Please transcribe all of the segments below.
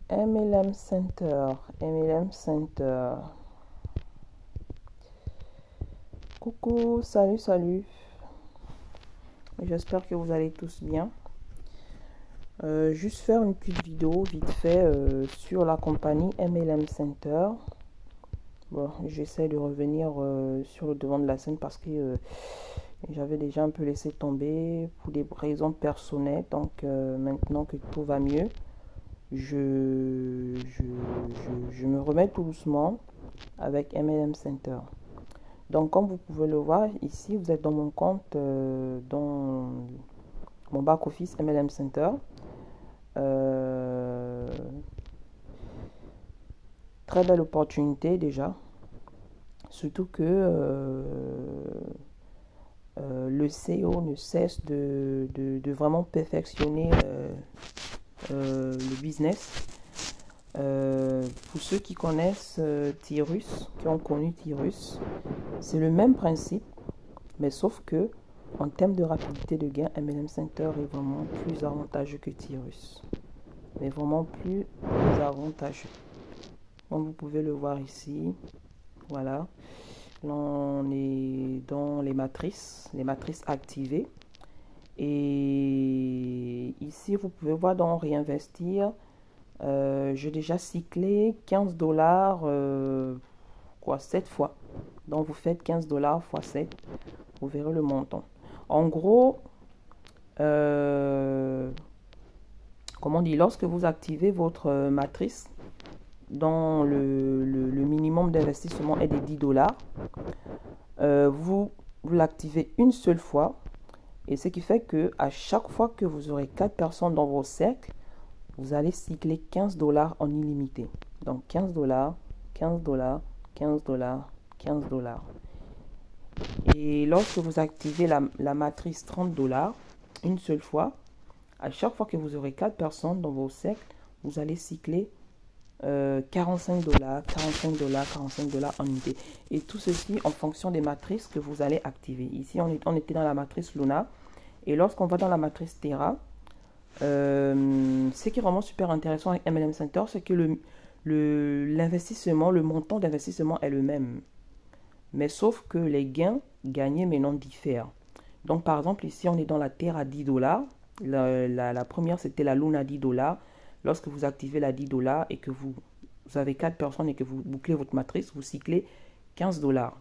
MLM Center, MLM Center. Coucou, salut, salut. J'espère que vous allez tous bien. Juste faire une petite vidéo vite fait sur la compagnie MLM Center. Bon, j'essaie de revenir sur le devant de la scène parce que j'avais déjà un peu laissé tomber pour des raisons personnelles. Donc maintenant que tout va mieux, je me remets tout doucement avec MLM Center. Donc comme vous pouvez le voir ici, vous êtes dans mon compte, dans mon back-office MLM Center. Très belle opportunité déjà. Surtout que le CEO ne cesse de vraiment perfectionner le business. Pour ceux qui connaissent Tirus, qui ont connu Tirus, c'est le même principe, mais sauf que en termes de rapidité de gain, MLM Center est vraiment plus avantageux que Tirus. Mais vraiment plus avantageux. Donc vous pouvez le voir ici. Voilà. Là, on est dans les matrices activées. Et ici, vous pouvez voir dans réinvestir. J'ai déjà cyclé 15 dollars, 7 fois. Donc vous faites 15 dollars fois 7. Vous verrez le montant. En gros, comment on dit, lorsque vous activez votre matrice, dont le minimum d'investissement est de 10 dollars, vous l'activez une seule fois. Et ce qui fait que à chaque fois que vous aurez 4 personnes dans vos cercles, vous allez cycler 15 dollars en illimité. Donc 15 dollars, 15 dollars, 15 dollars, 15 dollars. Et lorsque vous activez la matrice 30 dollars, une seule fois, à chaque fois que vous aurez 4 personnes dans vos cercles, vous allez cycler 45 dollars, 45 dollars, 45 dollars en unité. Et tout ceci en fonction des matrices que vous allez activer. Ici, on était dans la matrice Luna. Et lorsqu'on va dans la matrice Terra, ce qui est vraiment super intéressant avec MLM Center, c'est que l'investissement, le montant d'investissement est le même. Mais sauf que les gains gagnés maintenant diffèrent. Donc par exemple, ici, on est dans la Terra 10 dollars. La première, c'était la Luna 10 dollars. Lorsque vous activez la 10 dollars et que vous avez 4 personnes et que vous bouclez votre matrice, vous cyclez 15 dollars.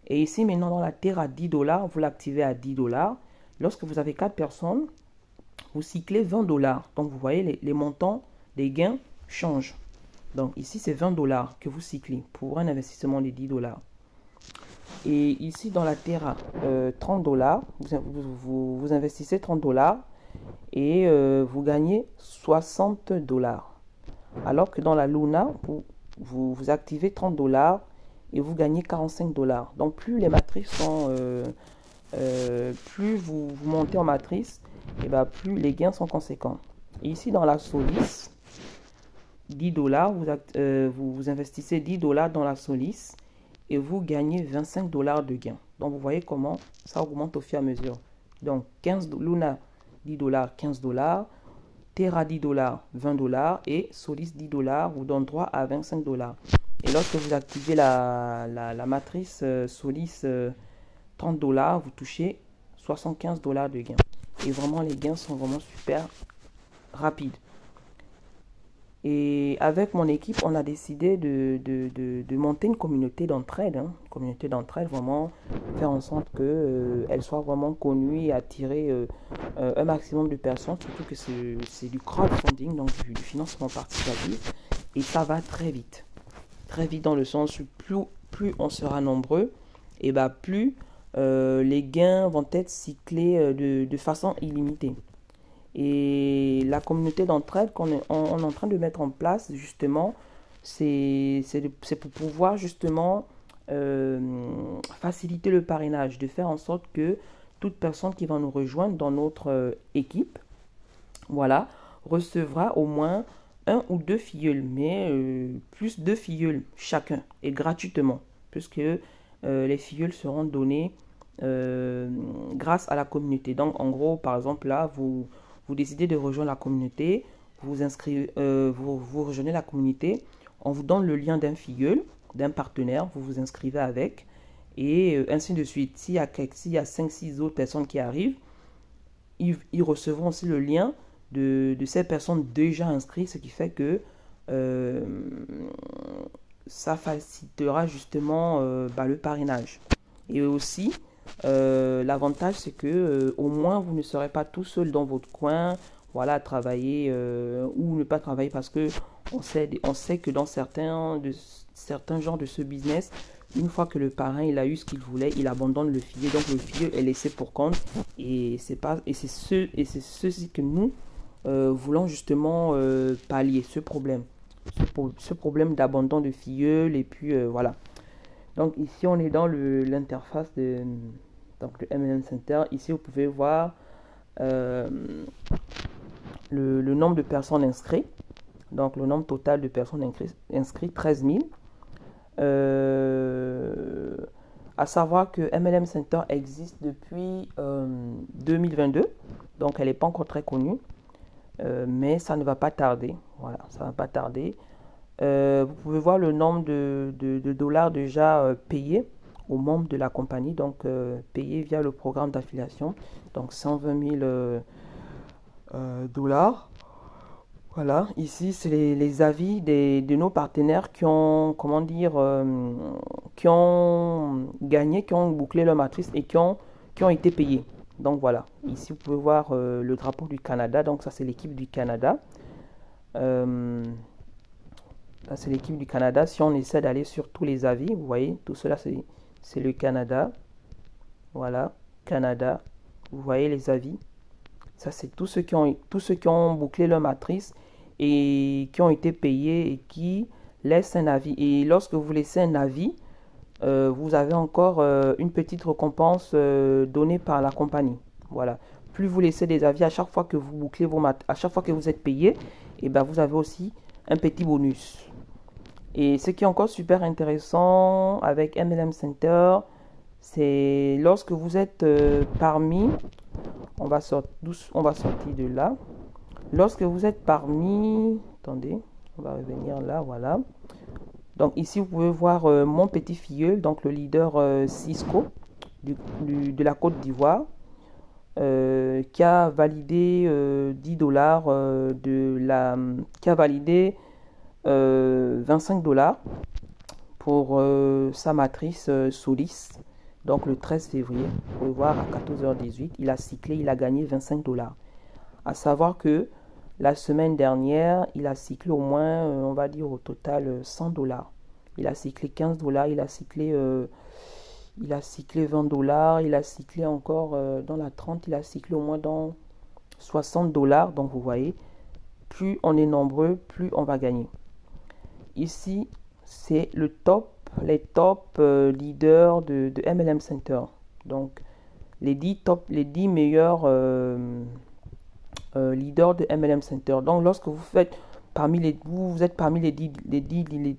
Et ici, maintenant, dans la Terra 10 dollars, vous l'activez à 10 dollars. Lorsque vous avez 4 personnes, vous cyclez 20 dollars. Donc, vous voyez, les montants des gains changent. Donc, ici, c'est 20 dollars que vous cyclez pour un investissement de 10 dollars. Et ici, dans la Terra, 30 dollars, vous investissez 30 dollars et vous gagnez 60 dollars. Alors que dans la Luna, vous activez 30 dollars et vous gagnez 45 dollars. Donc, plus les matrices sont... plus vous montez en matrice, et ben plus les gains sont conséquents. Et ici, dans la Solis, 10 dollars, vous investissez 10 dollars dans la Solis et vous gagnez 25 dollars de gains. Donc, vous voyez comment ça augmente au fur et à mesure. Donc, 15 Luna, 10 dollars, 15 dollars. Terra 10 dollars, 20 dollars. Et Solis 10 dollars vous donne droit à 25 dollars. Et lorsque vous activez la matrice Solis 30 dollars, vous touchez 75 dollars de gains. Et vraiment, les gains sont vraiment super rapides. Et avec mon équipe, on a décidé de monter une communauté d'entraide. Une communauté d'entraide, vraiment faire en sorte qu'elle soit vraiment connue et attirer un maximum de personnes. Surtout que c'est du crowdfunding, donc du financement participatif. Et ça va très vite. Très vite dans le sens où plus on sera nombreux, et bah plus les gains vont être cyclés de façon illimitée. Et la communauté d'entraide qu'on est en train de mettre en place, justement, c'est pour pouvoir justement faciliter le parrainage, de faire en sorte que toute personne qui va nous rejoindre dans notre équipe, voilà, recevra au moins un ou deux filleuls, mais plus de filleuls chacun, et gratuitement, puisque les filleuls seront donnés grâce à la communauté. Donc, en gros, par exemple, là, vous décidez de rejoindre la communauté, vous vous inscrivez, vous rejoignez la communauté, on vous donne le lien d'un filleul, d'un partenaire, vous vous inscrivez avec, et ainsi de suite. S'il y a 5-6 autres personnes qui arrivent, ils recevront aussi le lien de ces personnes déjà inscrites, ce qui fait que euh, ça facilitera justement le parrainage. Et aussi, l'avantage, c'est que au moins, vous ne serez pas tout seul dans votre coin, voilà, à travailler ou ne pas travailler parce que on sait que dans certains genres de ce business, une fois que le parrain il a eu ce qu'il voulait, il abandonne le filleul, donc le filleul est laissé pour compte et c'est ceci que nous voulons justement pallier ce problème d'abandon de filleul et puis voilà. Donc ici on est dans l'interface de donc le MLM Center. Ici vous pouvez voir euh, le nombre de personnes inscrites. Donc le nombre total de personnes inscrites 13 000. À savoir que MLM Center existe depuis 2022. Donc elle n'est pas encore très connue. Mais ça ne va pas tarder. Voilà, ça ne va pas tarder. Vous pouvez voir le nombre de dollars déjà payés aux membres de la compagnie, donc payés via le programme d'affiliation, donc 120 000 dollars. Voilà, ici c'est les avis de nos partenaires qui ont, comment dire, qui ont gagné, qui ont bouclé leur matrice et qui ont été payés. Donc voilà, ici vous pouvez voir le drapeau du Canada, donc ça c'est l'équipe du Canada. Ça c'est l'équipe du Canada. Si on essaie d'aller sur tous les avis, vous voyez, tout cela c'est le Canada. Voilà, Canada. Vous voyez les avis. Ça c'est tous ceux qui ont bouclé leur matrice et qui ont été payés et qui laissent un avis. Et lorsque vous laissez un avis, vous avez encore une petite récompense donnée par la compagnie. Voilà. Plus vous laissez des avis à chaque fois que vous bouclez à chaque fois que vous êtes payé, et ben vous avez aussi un petit bonus. Et ce qui est encore super intéressant avec MLM Center, c'est lorsque vous êtes parmi, on va sortir de là. Lorsque vous êtes parmi, attendez, on va revenir là, voilà. Donc ici, vous pouvez voir mon petit filleul, donc le leader Cisco de la Côte d'Ivoire, qui a validé 10 dollars qui a validé 25 dollars pour sa matrice Solis. Donc le 13 février, vous pouvez voir à 14h18, il a cyclé, il a gagné 25 dollars. À savoir que la semaine dernière, il a cyclé au moins, on va dire au total 100 dollars. Il a cyclé 15 dollars, il a cyclé 20 dollars, il a cyclé encore dans la 30, il a cyclé au moins dans 60 dollars. Donc vous voyez, plus on est nombreux, plus on va gagner. Ici, c'est les top leaders de MLM Center. Donc, les 10 meilleurs leaders de MLM Center. Donc, lorsque vous êtes parmi les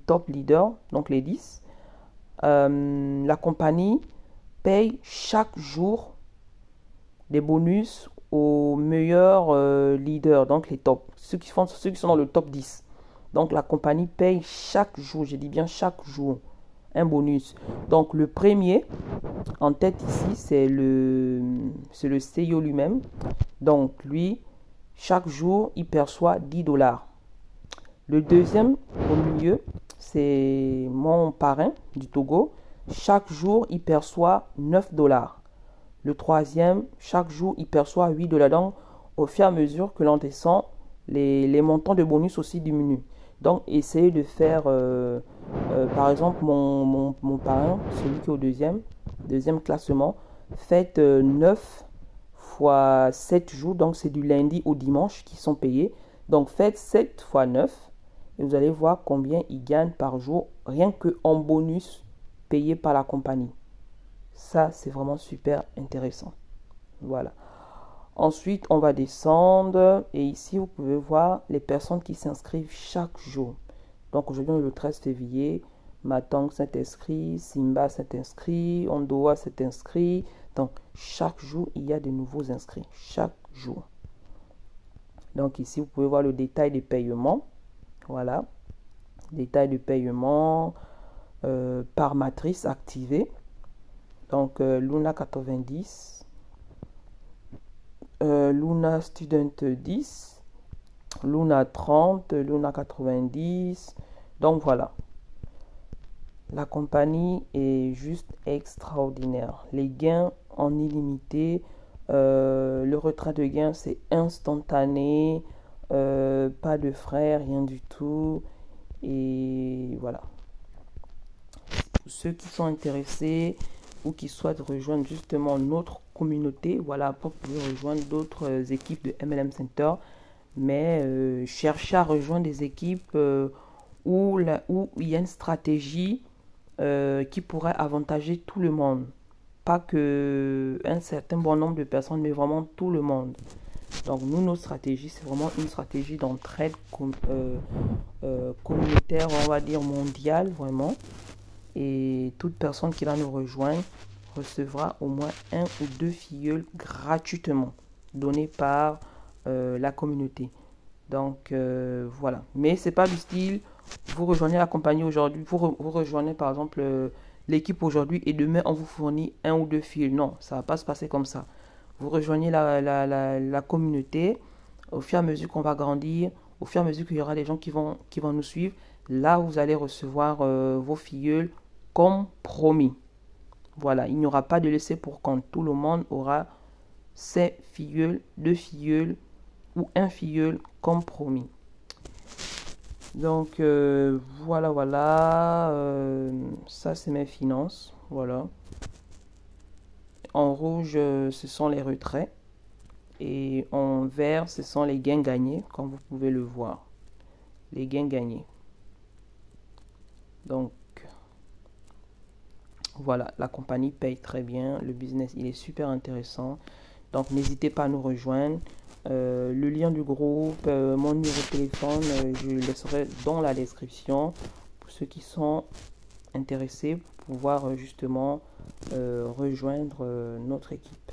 top leaders, donc les 10, la compagnie paye chaque jour des bonus aux meilleurs leaders, donc les tops, ceux qui sont dans le top 10. Donc la compagnie paye chaque jour, je dis bien chaque jour, un bonus. Donc le premier en tête ici, c'est le CEO lui-même. Donc lui, chaque jour, il perçoit 10 dollars. Le deuxième au milieu, c'est mon parrain du Togo. Chaque jour, il perçoit 9 dollars. Le troisième, chaque jour, il perçoit 8 dollars. Donc au fur et à mesure que l'on descend, les montants de bonus aussi diminuent. Donc, essayez de faire, par exemple, mon parrain, celui qui est au deuxième classement, faites 9 fois 7 jours, donc c'est du lundi au dimanche qui sont payés. Donc, faites 7 fois 9 et vous allez voir combien ils gagnent par jour, rien qu'en bonus payé par la compagnie. Ça, c'est vraiment super intéressant. Voilà. Ensuite, on va descendre et ici, vous pouvez voir les personnes qui s'inscrivent chaque jour. Donc, aujourd'hui, le 13 février, Matang s'est inscrit, Simba s'est inscrit, Ondoa s'est inscrit. Donc, chaque jour, il y a de nouveaux inscrits. Chaque jour. Donc ici, vous pouvez voir le détail des paiements. Voilà, détail de paiement par matrice activée. Donc Luna 90, Luna Student 10, Luna 30, Luna 90. Donc voilà, la compagnie est juste extraordinaire. Les gains en illimité, le retrait de gains c'est instantané, pas de frais, rien du tout. Et voilà. Pour ceux qui sont intéressés ou qui souhaitent rejoindre justement notre communauté, voilà, pour pouvoir rejoindre d'autres équipes de MLM Center, mais chercher à rejoindre des équipes où il y a une stratégie qui pourrait avantager tout le monde. Pas que un certain bon nombre de personnes, mais vraiment tout le monde. Donc nous, notre stratégie, c'est vraiment une stratégie d'entraide communautaire, on va dire mondiale, vraiment. Et toute personne qui va nous rejoindre recevra au moins un ou deux filleuls gratuitement, donnés par la communauté. Donc voilà. Mais c'est pas du style, vous rejoignez la compagnie aujourd'hui, vous rejoignez par exemple l'équipe aujourd'hui et demain on vous fournit un ou deux fils. Non, ça va pas se passer comme ça. Vous rejoignez la communauté au fur et à mesure qu'on va grandir, au fur et à mesure qu'il y aura des gens qui vont nous suivre. Là, vous allez recevoir vos filleuls comme promis. Voilà, il n'y aura pas de laisser pour compte. Tout le monde aura ses filleuls, deux filleuls ou un filleul comme promis. Donc voilà, ça c'est mes finances, voilà. En rouge, ce sont les retraits et en vert, ce sont les gains gagnés, comme vous pouvez le voir, les gains gagnés. Donc voilà, la compagnie paye très bien, le business il est super intéressant. Donc n'hésitez pas à nous rejoindre. Le lien du groupe, mon numéro de téléphone, je le laisserai dans la description pour ceux qui sont intéressés pour pouvoir justement rejoindre notre équipe.